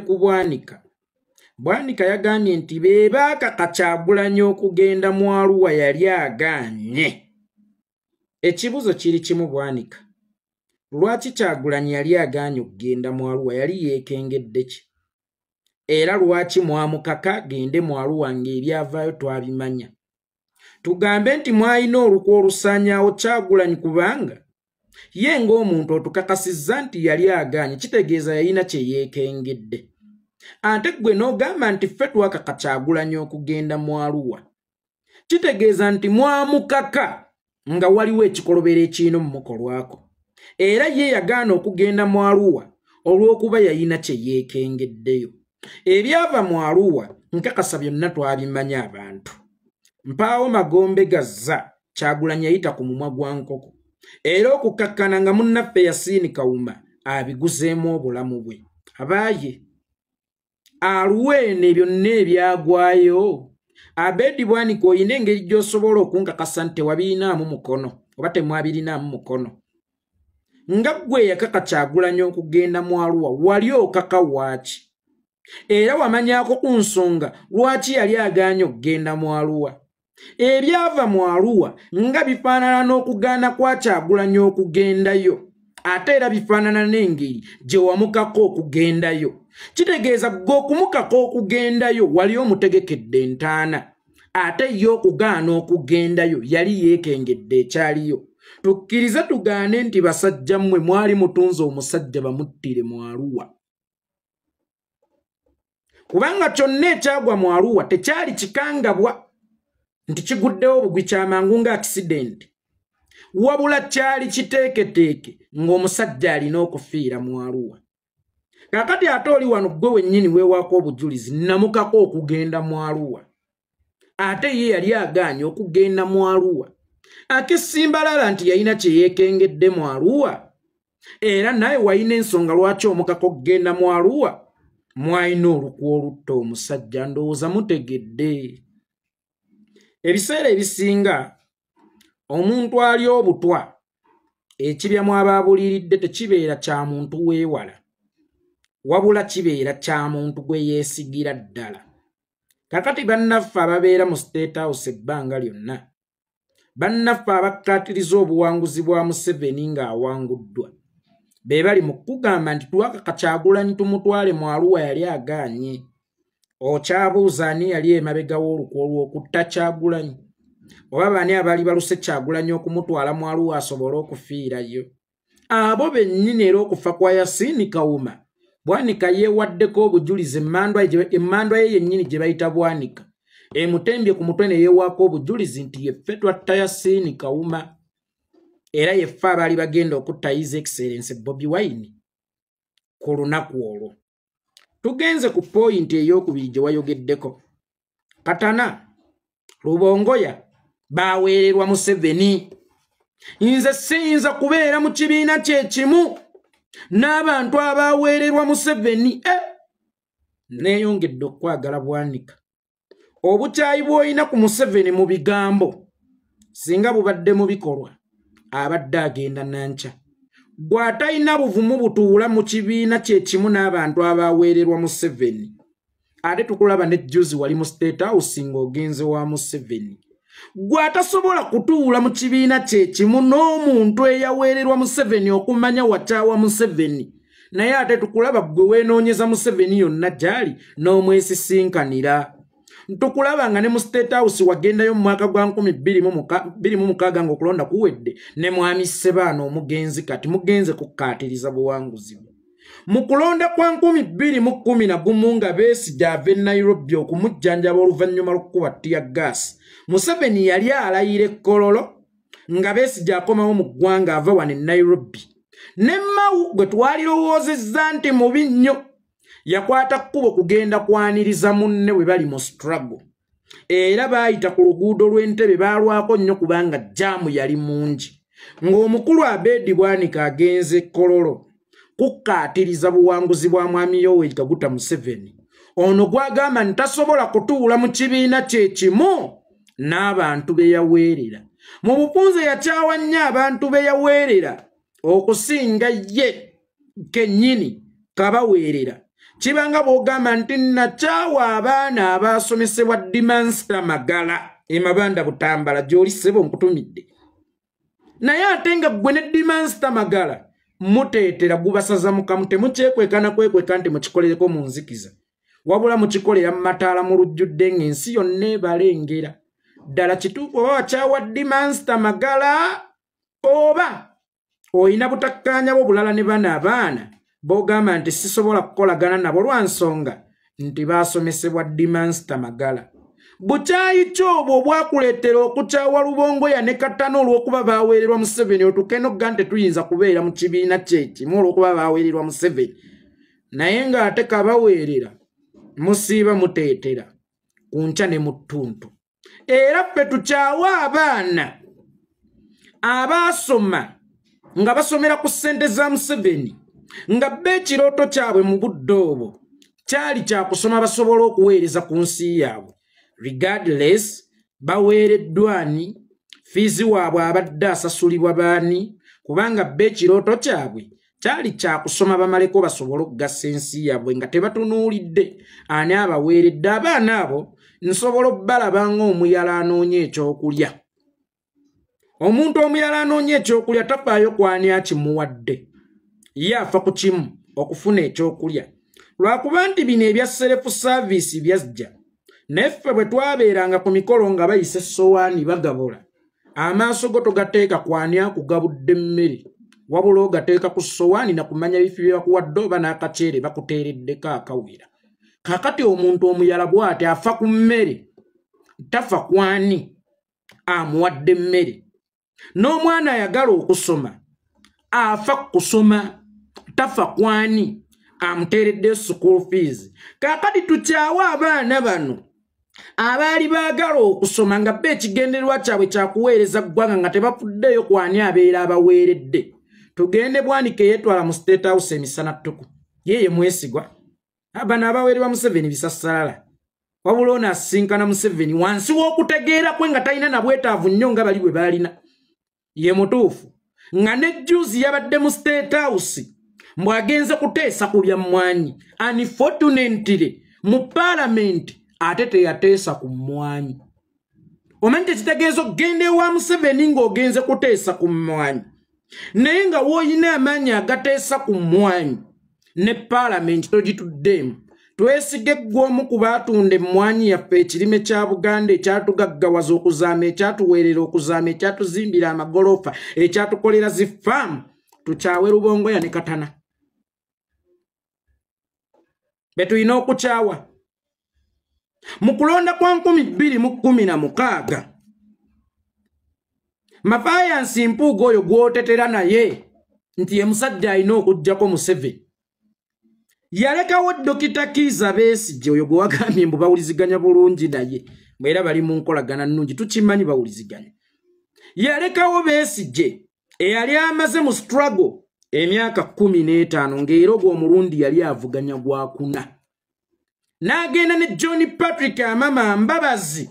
ku Bwanika. Bwanika yagambye nti bebaaka Kyagulanyi okugenda mu Arua yali agaanye. Ekibuzo kiri kimu Bwanika. Lwaki Kyagulanyi yali agaanye okugenda mu Arua yali yeekengedde ki? Era lwaki mwamukaka gende mu Arua ng'ebyavaayo twabimanya? Tugambe nti mwalina olukwa olusaanyaawo Kyagulanyi kubanga ye ng'omuntu otukakasizza nti yali agaanye kitegeeza yalina kye yeekengedde. Ate gwe n'ogamba nti ffe twakaka Kyagulanyi okugenda mu Arua. Kitegeeza nti mwamukaka nga waliwo ekikolobero ekirina mumukolwako. Era ye yagaana okugenda mu Arua olw'okuba yalina kye yeekengeddeyo. Ebyava mu Arua nkakasa byonna twabimanya abantu. Mpaawo Magombe gazza Kyagulanyi yayita ku mumwa gwa nkoko. Era okukakkana nga munnaffe Yasin Kawuma abiguzeemu obulamu bwe. Abaaye Arua eno byonna ebyagwayo. Abedi Bwanika oyina engeri gy'osobola okunkakasa nti tewabirinamu mukono oba temwabirinamu mukono. Nga ggwe yakaka Kyagulanyi okugenda mu Arua wali okaka waaki? Era wamanyaako ku nsonga lwaki yali agaanye okugenda mu Arua. Ebyava mu Arua nga bifaanana n'okugaana kwa Kyagulanyi okugendayo. Ate era bifaanana n'engeri gye wamukako okugendayo. Kitegeeza ggwe okumukako okugendayo wali omutegekedde entaana. Ate ye okugaana okugendayo yali yeekengedde ekyaliyo. Tukkirize tugaane nti basajja mmwe mwali mutunze omusajja bamuttire mu Arua. Kubanga kyonna ekyagwa mu Arua tekyali kikangabwa nti kiguddewo bugwi kyamangu nga accident. Wabula kyali kiteeketeeke ng'omusajja alina okufiira mu Arua. Kakati ate oli wano gwe wennyini weewaako obujulizi namukako okugenda mu Arua. Ate ye yali agaanye okugenda mu Arua. Akisimbalala nti yalina kye yeekengedde mu Arua. Era naye walina ensonga lwaki omukako okugenda mu Arua. Mwalina olukwa olutta omusajja ndowooza mutegedde. Ebiseera ebisinga omuntu ali obutwa ekibyamu abaabuliridde tekibeera kya muntu weewala. Wabula kibeera kya muntu gwe yeesigira ddala. Kakati bannaffe ababeera mu State House ebbanga lyonna. Bannaffe abakkaatiriza obuwanguzi bwa Museveni ng'awanguddwa. Be bali mu kugamba nti twakaka Kyagulanyi tumutwale mu Arua yali agaanye. Okyabuuza ani yali emabega w'olukwa olw'okutta Kyagulanyi? Oba bani abali baluse Kyagulanyi okumutwala mu Arua asobole okufiirayo? Abo bennyini era okufa kwa Yasin Kawuma. Bwanika yeewaddeko obujulizi emmandwa ye yennyini gye bayita Bwanika. Emutembye ku mutwe ne yeewaako obujulizi nti yeffe twatta Yasin Kawuma. Era yeffe abaali bagenda okutta His Excellency Bobi Wine ku lunaku olwo. Tugenze ku point ey'okubiri gye wayogeddeko. Katana, Rubongoya baaweererwa Museveni. Nze siyinza kubeera mu kibiina kye kimu n'abantu abaaweererwa Museveni. Neeyongedde okwagala Bwanika. Obukyayi bw'olina ku Museveni mu bigambo singa bubadde mu bikolwa abadde agenda nanca. Bw'atalina buvumu butuula mu kibiina kye kimu n'abantu abaaweererwa Museveni. Ate tukulaba ne jjuzi wali mu State House ng'ogenze wa Museveni. Gw'atasobola kutuula mu kibiina kye kimu n'omuntu eyaweererwa Museveni okumanya wakyawa Museveni. Naye ate tukulaba gwe weenoonyeza Museveni yonna gy'ali n'omwesisinkanira. Tukulaba nga ne mu State House wagendayo mu mwaka gwa 2026 ng'okulonda kuwedde ne mwami Ssebaana omugenzi kati mugenze kukkaatiriza buwanguzi bwe. Mu kulonda kwa 2011 nga Besigye ava e Nairobi okumujjanjaba oluvannyuma lw'okukuba ttiya gaasi. Museveni yali alayira e Kololo nga Besigye akomawo mu ggwanga ava wano e Nairobi. Ne Mau gwe twalirowoozezza nti mubi nnyo yakwata kkubo kugenda kwaniriza munne we bali mu struggle. Era baayita ku luguudo lw'Entebbe baalwako nnyo kubanga jaamu yali mungi. Ng'omukulu Abedi Bwanika agenze Kololo kukkaatiriza buwanguzi bwa mwami Yoweri Kaguta Museveni. Ono gwagamba nti tasobola kutuula mu kibiina kye kimu n'abantu be yaweerera. Mu bupunze yakyawa nnyo abantu be yaweerera okusinga ye kennyini kabaweerera. kibanga bw'ogamba nti nakyawa abaana abasomesebwa Dimansta Magala emabanda Butambala gy'oli ssebo nkutumidde naye ate nga ggwe ne Dimansta Magala muteetera gubasaza mukamu temukyekwekana kwekweka nti mukikolereko mu nzikiza wabula mukikolera mu mataala mu lujjudde ng'ensi yonna ebalengera ddala kituufu oba wakyawa Dimansta Magala oba oyina butakkaanya bwo bulala ne bana abaana b'ogamba nti sisobola kukolagana nabo lwa nsonga nti baasomesebwa Dimansta Magala bukyayi kyobwo obwakuleetera okukyawa Lubongoya ne Katana olw'okuba baaweererwa Museveni otuuke n'ogga nti tuyinza kubeera mu kibiina kyekimu olw'okuba baaweererwa Museveni naye ng'ate kabaweerera musiiba muteetera ku nkya ne mu ttuntu era ffe tukyawa abaana abaasoma nga basomera ku ssente za Museveni nga bba ekirooto kyabwe mu budde obwo kyali kyakusoma basobola okuweereza ku nsi yaabwe regardless baweereddwani fiizi waabwe abadde asasulibwa baani kubanga bba ekirooto kyabwe kyali kyakusoma bamaleko basobole okugassa ensi yaabwe nga tebatunuulidde ani abaweeredde abaana abo nsobola obbalaba ng'omuyala anoonya ekyokulya omuntu omuyala anoonya ekyokulya tafaayo kwani akimuwadde ye afa ku kimu okufuna ekyokulya lwakuba nti bino ebya self service byajja neffe bwe twabeeranga ku mikolo nga bayisa essowaani bagabola amaaso go togateeka kwani akugabudde emmere wabula ogateeka ku ssowaani nakumanya bifi bye bakuwadde oba n'akaceere bakuteereddeko akawera kakati omuntu omuyala bw'ati afa ku mmere tafa kwani amuwadde emmere n'omwana ayagala okusoma afa kusoma tafa kwani amuteeredde school fees kakati tukyawa abaana bano abaali baagala okusoma nga bba ekigendererwa kyabwe kyakuweereza ggwanga nga tebafuddeyo kwani abeera abaweeredde tugende Bwanika yeetwala mu State House emisana ttuku yeye mwesigwa bano abaweererwa Museveni bisassalala wabula ono asisinkana Museveni wansi w'okutegeera kwe nga talina na bwetaavu nnyo nga bali bwe baalina ye mutuufu nga ne juzi yabadde mu State House mbwagenze kuteesa ku bya mmwanyi unfortunately mu Parliament ate teyateesa ku mmwanyi omanyi tekitegeeza okgenda ewa Museveni ng'ogenze kuteesa ku mmwanyi naye nga w'oyina amaanyi agateesa ku mmwanyi ne Parliament togituddemu twesige ggw'omu ku baatunda emmwanyi yaffe ekirime kya Buganda ekyatugaggawaza okuzaama ekyatuweerera okuzaama ekyatuzimbira amagolofa ekyatukolera zifaamu tukyawe Lubongoya ne Katana betulina okukyawa mu kulonda kwa 2016 Mafayansi Mpuuga oyo gw'otetera naye nti ye musajja alina okuggyako Museveni yalekawo Dokita Kizza Besigye oyo gwe wagambye mbu bawuliziganya bulungi naye era bali mu nkolagana nnungi tukimanyi bawuliziganya yalekawo Besigye eyali amaze mu struggle emyaka 15 ng'era ogwo omulundi yali avuganya gwakuna n'agenda ne John Patrick Amama Mbabazi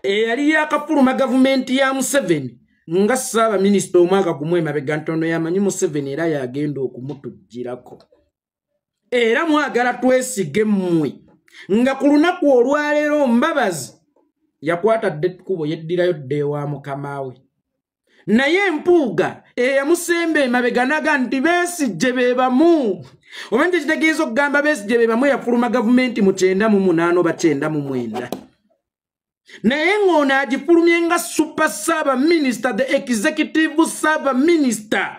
eyali yakafuluma gavumenti ya Museveni nga Ssaabaminisita omwaka gumu emabega ntono yamanyi Museveni era yagenda okumutugirako era mwagala twesige mmwe nga ku lunaku olwaleero Mbabazi yakwatadde ekkubo yeddirayo dda ewa mukama we naye Mpuuga eyamusemba emabega naga nti Besigye be bamu omanyi tekitegeeza okugamba Besigye be bamu yafuluma gavumenti mu 98 oba 99 naye ng'ono agifulumye nga super Ssaabaminisita the executive Ssaabaminisita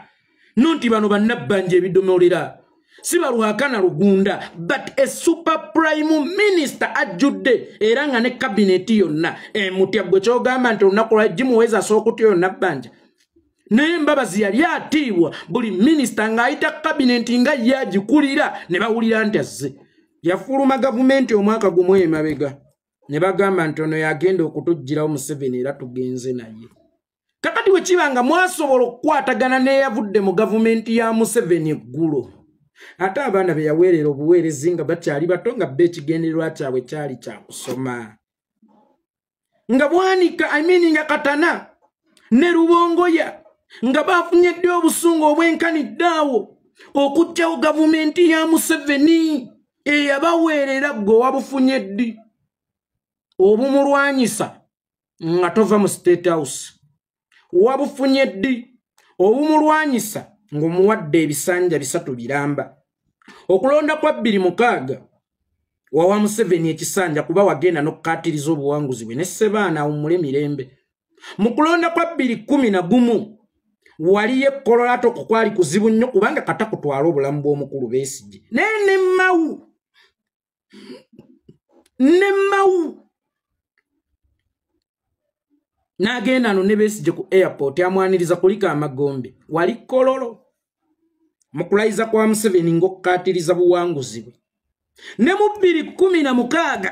nonti bano bannabbanja ebidomolera si balwakana Lugunda but a super prime minister ajjudde era nga ne cabinet yonna emutya gwe kyogamba nti olunaku lwa gimuweza asookuti yonna bbanja naye Mbabazi yali atiibwa buli minisita ng'ayita cabinet nga ye agikulira ne bawulira nti azze yafuluma gavumenti omwaka gumu emabega ne bagamba nti ono yagenda okutuggyirawo Museveni era tugenze naye kakati bwe kiba nga mwasobola okukwatagana n'eyavudde mu gavumenti ya Museveni eggulo ate abaana be yaweerera obuweerezi nga bakyali bato nga bba ekigendererwa kyabwe kyali kyakusoma nga Bwanika nga Katana ne Lubongoya nga bafunye dde obusungu obwenkanidde awo okuggyawo gavumenti ya Museveni eyabaweerera gwe wabufunye ddi obumulwanyisa nga tova mu State House wabufunye ddi obumulwanyisa ng'omuwadde ebisanja 3 biramba okulonda kwa 2006 wawa Museveni ekisanja kuba wagenda n'okukatiriza obuwanguzi bwe ne Ssebaana awummule mirembe mu kulonda kwa 2011 waliyo ekkololato kukwali kuzibu nnyo kubanga kata kutwala obulamu bw'omukulu Besigye ne Mmawu n'agenda no ne Besigye ku airport amwaniriza kulika amagombe wali kololo mu kulayiza kwa Museveni ng'okukatiriza buwanguzi bwe ne mu 2016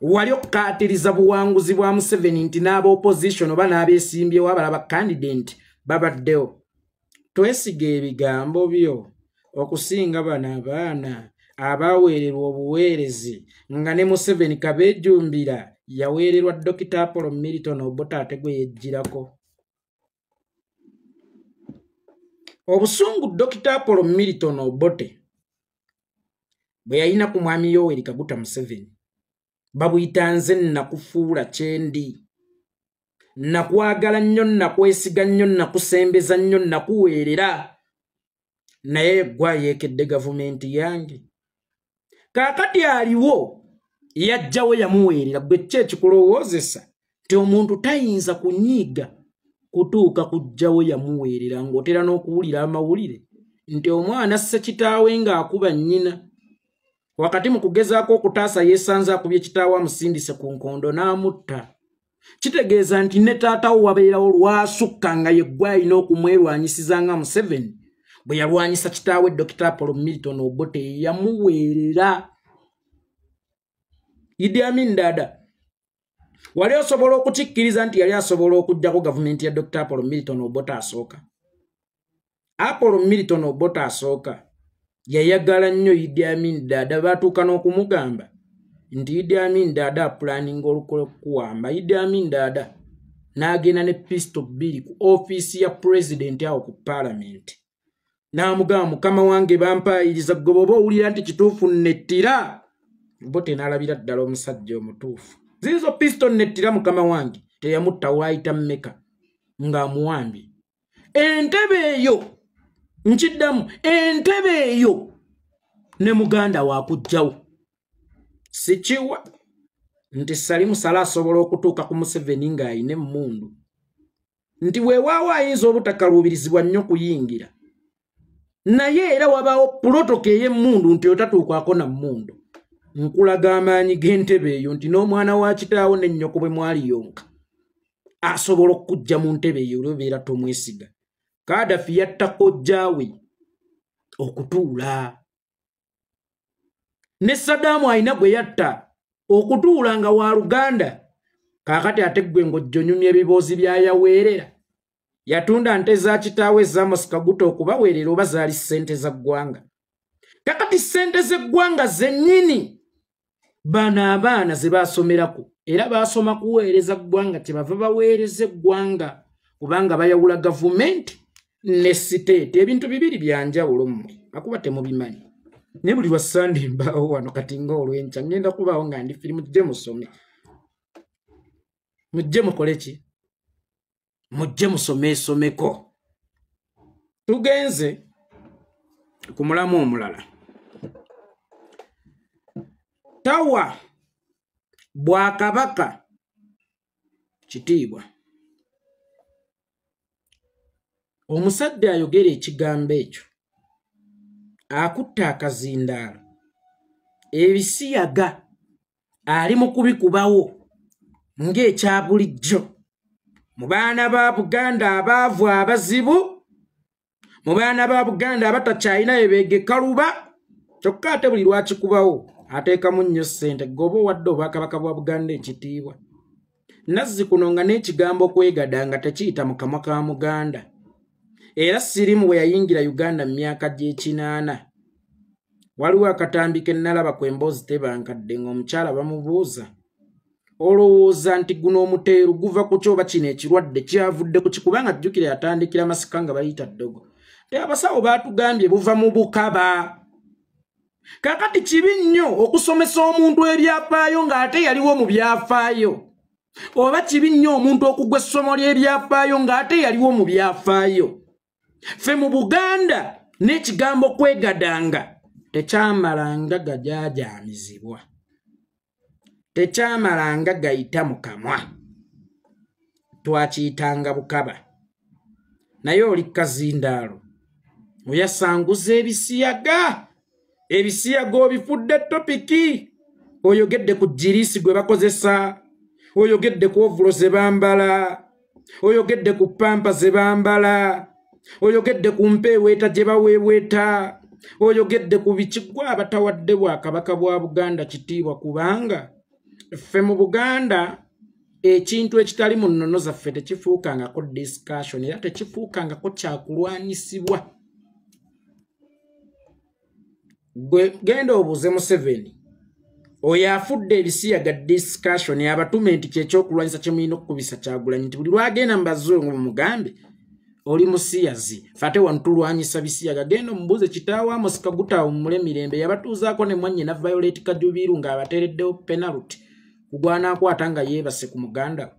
wali okukatiriza buwanguzi bwa Museveni nti n'aba opposition oba n'abeesimbyewo abalaba candidate babaddewo twesiga ebigambo byo okusinga bano abaana abaweererwa obuweerezi nga ne Museveni kabeejumbira yaweererwa Dr. Apollo Milton Obote ate gwe yejjirako obusungu Dr. Apollo Milton Obote bwe yalina ku mwami Yoweri Kaguta Museveni babuyita nze nakufuula kyendi nakwagala nnyo nakwesiga nnyo nakusembeza nnyo nakuweerera naye gwa yeekedde gavumenti yange kaakati aliwo yajjawo yamuweerera gwe ki ekikulowoozesa nti omuntu tayinza kunyiiga kutuuka kujjawo yamuweerera ng'otera n'okuwulira amawulire nti omwana asse kitaawe ng'akuba nnyina wakati mu kugezaako okutaasa yeesanze akubye kitaawe amusindise ku nkondo n'amutta kitegeeza nti ne taatawo wabeerawo lwasukka nga yeggwe alina okumwerwanyisiza nga Museveni bwe yalwanyisa kitaawe Dr. Apollo Milton Obote yamuweerera Idi Amin Dada wali osobola okukikkiriza nti yali asobola okujjako gavumenti ya Dr. Apollo Milton Obote asooka Apollo Milton Obote asooka yayagala nnyo Idi Amin Dada batuuka n'okumugamba nti Idi Amin Dada apulaninga olukole kuwamba Idi Amin Dada n'agenda ne pistol 2 ku office ya president awo ku parliament n'amugamba mukama wange bampayiriza gobobo owulira nti kituufu nettira Obote n'alabira ddala omusajja omutuufu zizo pistol nettira mukama wange teyamutta waayita mmeka ng'amuwambye entebe eyo nkiddamu entebe eyo ne muganda wakujjawo sikiwa nti Salimu Sala asobola okutuuka ku Museveni ng'ayina emmundu nti weewaawo ayinza obutakaluubirizibwa nnyo kuyingira naye era wabaawo pulotoka ey'emmundu nti otatuukako na mmundu nkulaga amaanyi g'entebe eyo nti n'omwana wa kitaawo ne nnyoko bwe mwali yonka asobola okujja mu ntebe eyo olwobeera tomwesiga Kadafi yatta kojjaawe okutuula ne Saddaamu alina gwe yatta okutuula nga wa Luganda kaakati ate ggwe ng'ojjonyumya ebiboozi byayaweerera yatunda nte za kitaawe Amos Kaguta okubaweerera oba zaali ssente za ggwanga kakati ssente z'eggwanga zennyini bano abaana ze baasomerako era baasoma kuweereza ggwanga kyebava baweereza eggwanga kubanga bayawula gavumenti ne siteeti ebintu bibiri byanjawulo mmwe akuba temubimanyi ne buli lwa Sunday mbaawo wano kati ng'olwenkya ngenda kubaawo nga ndi firimu mujje musome mujje mukole ki mujje musomeesomeko tugenze ku mulamu omulala tawa Bwakabaka kitiibwa omusajja ayogera ekigambo ekyo akutta akazindaalo ebisiyaga ali mu kubikubawo ng'ekya bulijjo mu baana ba Buganda abaavu abazibu mu baana ba Buganda abatakyalina ebeegeka luba kyokka ate buli lwakikubawo ateekamu nnyo ssente goba wadde Obwakabaka bwa Buganda ekitiibwa nazzi kuno nga n'ekigambo okwegada nga tekiyita mu kamwa ka Muganda era Sirimu bwe yayingira Uganda mu myaka gy'ekinaana waliwo akatambi ke nalaba kw'emboozi tebankadde ng'omukyala bamubuuza olowooza nti guno omuteeru guva ku kyoba kino ekirwadde kyavudde ku kikubanga jjukira yatandikira masika nga bayita ddogo te abasawo baatugambye buva mu bukaba kakati kibi nnyo okusomesa omuntu ebyafaayo ng'ate yaliwo mu byafaayo oba kibi nnyo omuntu okugwa essomo ly'ebyafaayo ng'ate yaliwo mu byafaayo ffe mu Buganda n'ekigambo kwegadanga tekyamalanga gajajaamizibwa tekyamalanga gayita mu kamwa twakiyitanga bukaba naye oli kazindaalo oyasanguza ebisiyaga obifudde topiki oyogedde ku jirisi gwe bakozesa oyogedde ku ovulo ze bambala oyogedde ku pampa ze bambala oyogedde ku mpeeweeta gye baweeweeta oyogedde ku bikigwa abatawadde Bwakabaka bwa Buganda kitiibwa kubanga ffe mu Buganda ekintu ekitali mu nnono zaffe tekifuukangako discussion era tekifuukangako kyakulwanyisibwa gwe genda obuuze Museveni oyo afudde ebisiyaga discussion abatume nti kyekyokulwanyisa kyemulina okukubisa Kyagulanyi nti buli lwagenda mbazungu mugambe oli musiyazi fate wantulwanyisa bisiyaga genda omubuuze kitaawo Amos Kaguta omule mirembe yabatuuzaako ne mwannyina Violet Kajubiru ng'abateereddewo penalty kugwana akwata nga yeebase ku muganda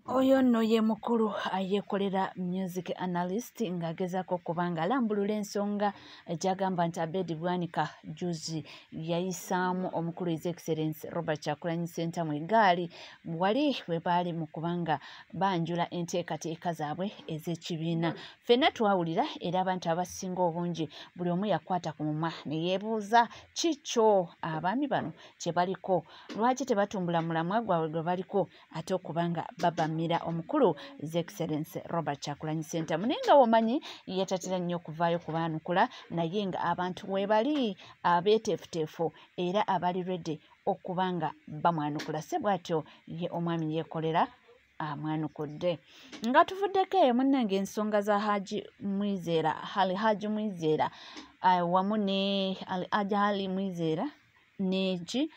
Oyo nno ye mukulu ayekolera music analyst ng'agezaako kubanga alambulula ensonga gy'agamba nti Abedi Bwanika juzi yayisaamu omukulu His Excellency Robert Kyagulanyi Ssentamu eggaali wali we baali mu kubanga banjula enteekateeka zaabwe ez'ekibiina. Ffenna twawulira era abantu abasinga obungi buli omu yakwata ku mumwa ne yeebuuza kikyo abaami bano kye baliko lwaki tebatumbula mulamwa gwabwe gwe baliko ate okubanga babamira omukulu His Excellency Robert Kyagulanyi Ssentamu naye nga womanyi yatatera nnyo okuvaayo kubaanukula naye nga abantu we bali abeeteefuteefu era abali ready okubanga bamwanukula se bw'atyo ye omwami yeekolera amwanukudde nga tuvuddeko eyo munnange ensonga za Haji Mwizeera Haji Mwizeera wamu ne Haji Mwizeera neki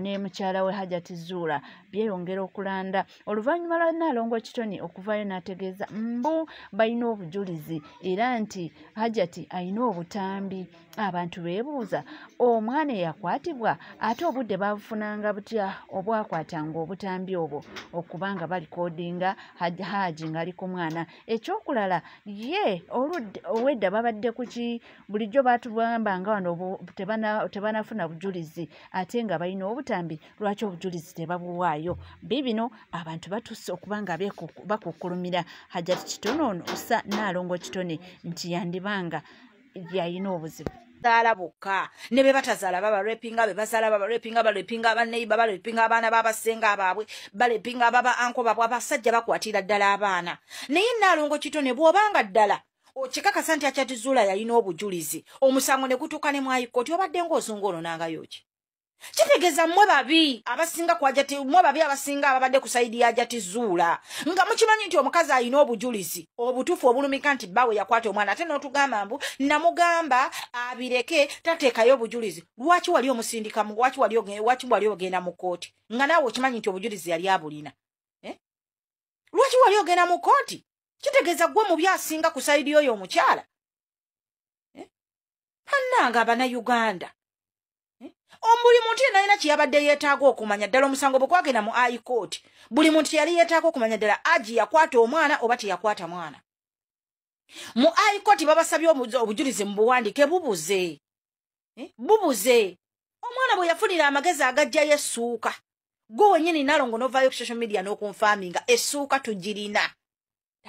ne mukyala we Hajati Zuura byeyongera okulanda oluvannyuma lwa Nnaalongo Kitone okuvaayo n'ategeeza mbu balina obujulizi era nti Hajati alina obutambi abantu beebuuza omwana eyakwatibwa ate obudde babufunanga butya obwakwatanga obutambi obwo okubanga balikodinga Haji ng'ali ku mwana ekyokulala ye owedda babadde kuki bulijjo batugambanga wano tebanafuna bujulizi ate nga balina obutambi lwaki obujulizi tebabuwaayo bibino abantu batusse okubanga bakukkulumira Hajati Kitone ono usa Nnaalongo Kitone nti yandibanga yalina obuzibu zaala bokka ne be batazaala babarepinga be bazaala babarepinga balepinga abaneiba balepinga abaana babasenga abaabwe balepinga baba anko babwe abasajja bakwatira ddala abaana naye Nnaalongo Kitone bw'obanga ddala okikakasa nti Hajati Zuura yalina obujulizi omusango ne gutuuka ne mu High Court obadde ng'ozungu olonangayo ki kitegeeza mmwe babi abasinga ku Hajati mmwe babi abasinga ababadde ku sayidi ya Hajati Zuura nga mukimanyi nti omukazi alina obujulizi obutuufu obulumika nti bbawe yakwata omwana ate n'otugamba mbu namugamba abireke tateekayo obujulizi lwaki wali omusindikamu lwaki wali ogenda mu kooti nga naawe okimanyi nti obujulizi yali abulina lwaki wali ogenda mu kooti kitegeeza gwe mu byasinga ku sayidi oyo omukyala bannanga Abannayuganda buli muntu yenna alina kyeyabadde yeetaaga okumanya ddala omusango bwe gwagenda mu High Court buli muntu yali yeetaaga okumanya ddala Haji yakwata omwana oba teyakwata mwana mu High Court babasabye obujulizi mu buwandiike bubuze omwana bwe yafunira amagezi agajjayo essuuka gwe wennyini Nnaalongo n'ovaayo ku social media n'okunfaaminga essuuka tugirina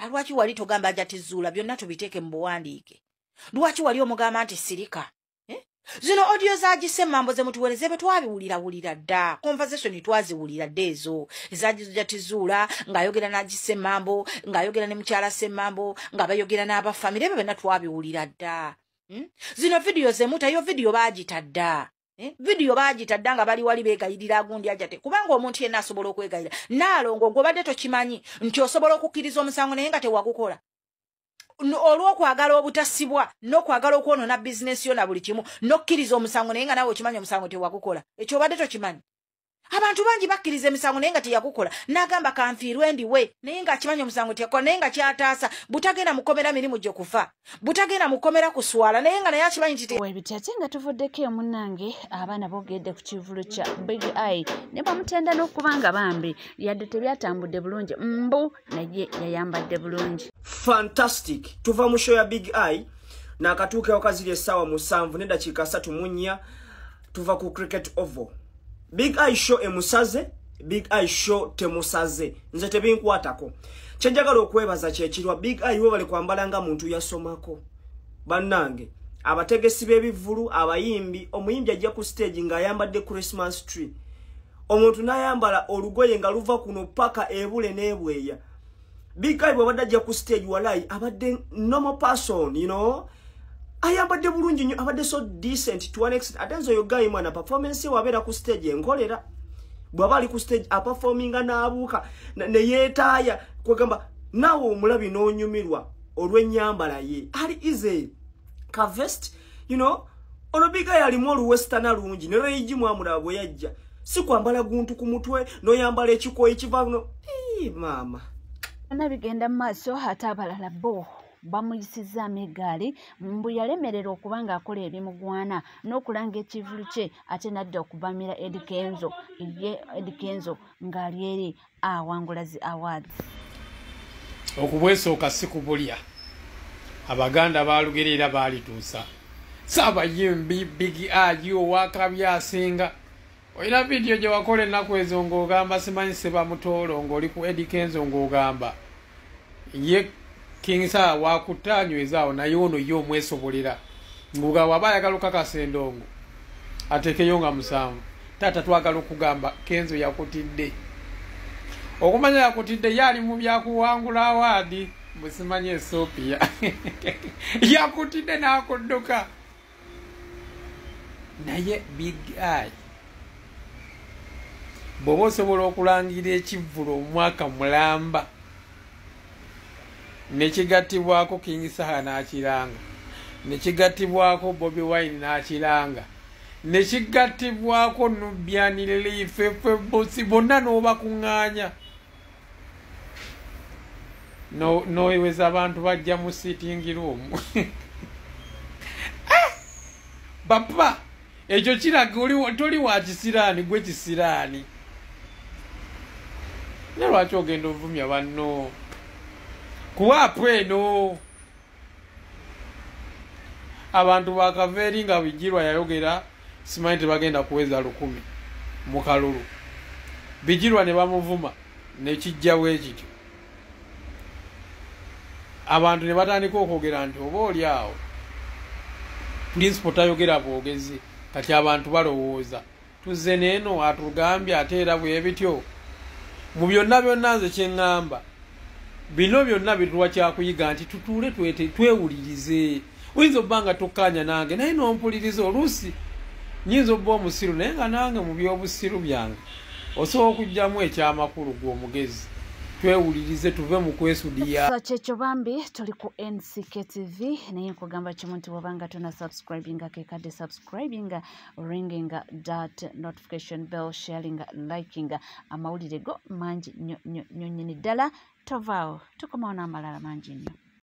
lwaki wali togamba Hajati Zuura byonna tubiteeke mu buwandiike lwaki wali omugamba nti sirika zino audio zagise mambo ze mutuwereze be twabiwulira dda conversation twaziwulira dda ezo Hajati Zuura ng'ayogera n'agise mambo ng'ayogera ne mukyala Ssemambo nga bayogera n'abafamire be benna twabiwulira dda zino video zemutayo video baagita dda video baagita dda nga bali wali beegayirira agundi Hajati kubanga omuntu yenna asobola okwegayira Nnaalongo gw'obadde tokimanyi nti osobola okukkiriza omusango naye nga tewagukola olw'okwagala obutasibwa n'okwagala okwonoona bizinesi yo na buli kimu n'okkiriza omusango naye nga naawe okimanyi omusango tewagukola ekyo obadde tokimanyi abantu bangi bakkiriza emisango naye nga teyakukola n'agamba kanfiirwe ndiwe naye nga akimanyi omusango teyakola naye nga kyataasa butagenda mukomera mirimu gye kufa butagenda mukomera kuswala naye nga naye akimanyi nti webiti ate nga tuvuddeko emunnange abaana boogedde ku kivulu kya Big Eye ne bamutenda n'okuba nga bambi yadde tebyatambudde bulungi mbu naye yayambadde bulungi. Fantastic. Tuva mu show ya Big Eye n'akatuukewo kaziri essaawa 7 n'eddakiika 3 tuva ku Cricket Oval. Big Eye show emusaze, Big Eye show temusaze. Nze tebinkwatako. Kyenjagala okwebaza kyekirwa Big Eye we bali kwambala nga muntu yasomako. Bannange, abategesi b'ebivulu, abayimbi, omuyimbi ajja ku stage ng'ayambadde Christmas tree. Omuntu n'ayambala olugoye nga luva kuno paka ebule n'ebweya. Big Eye bw'abadde ajja ku stage walai abadde normal person, you know. Ayambadde bulungi nnyo, abadde so decent to an extent. Ate nze oyo guy mwana performance wabeera ku stage enkolera. Bw'aba ali ku stage aperforminga n'abuuka ne yeetaaya kwegamba naawe omulabi n'onyumirwa olw'ennyambala ye. Ali ize ka vest, you know, ono Big Eye alimu oluwestern lungi ne Reigi mwamulaba bwe yajja. Si kwambala guntu ku mutwe n'oyambala ekikoyi kiva no. Mama. Bigenda mu maaso ate abalala bo bamuyisizaamu eggaali mbu yalemerera okuba ng'akola ebimugwana n'okulanga ekivulu kye ate nadda okubamira Eddie Kenzo ng'ali eri awangulazi awards. Okubwesooka si kubulya abaganda baalugerera baalituusa saabayimbi Big Eye owakabya asinga. Olina vidiyo gye wakola ennaku ezo ng'ogamba simanyi se bamutoolo ng'oli ku Eddie Kenzo ng'ogamba ye King Saa wakutaanywezaawo naye ono ye omwesobolera ng'ogamba waba ayagala okukakasa endongo ateekeyo nga 7. Taata twagala okugamba Kenzo yakutidde. Okumanya yakutidde yali mu byakuwangula awaadi musimanyi Ethiopia yakutidde n'akudduka naye Big Eye bw'oba osobola okulangira ekivvulu omwaka mulamba nekigattibwako King Saa n'akiranga nekigattibwako Bobi Wine n'akiranga nekigattibwako Nubian Relief Bosi bonna n'obakuŋŋaanya n'oweza abantu bajja mu sitting room bapa ekyo kiraga toli wa kisiraani gwe kisiraani. Ne lwaki ogenda ovumya banno kuwaapu eno abantu bakaveeri nga Bijirwa yayogera simanyi tebagenda kuweza 1000 mu kalulu. Bijirwa ne bamuvuma nekijjawo ekityo abantu ne batandika okwogera nti oba oli awo principal tayogera bwogezi kati abantu balowooza tuzze neeno atugambye ate era bwe bityo. Mu byonna byonna nze kye ŋŋamba bino byonna bituwa kyakuyiga nti tutuule twewulirize. Oyinza obba nga tokkaanya nange naye n'ompuliriza oluusi nyinza obba omusiru naye nga nange mu by'obusiru byange osobola okugyamu ekyamakulu gw'omugezi. Twewulirize tuve mu kwesudiya. So kyekyo bambi tuli ku NCK TV naye nkugamba kimu nti wabanga tuna subscribinga kekadde subscribinga ringinga that notification bell sharinga likinga amawulire go mangi nnyo nnyini ddala tovaawo tukomawo n'amalala mangi nnyo.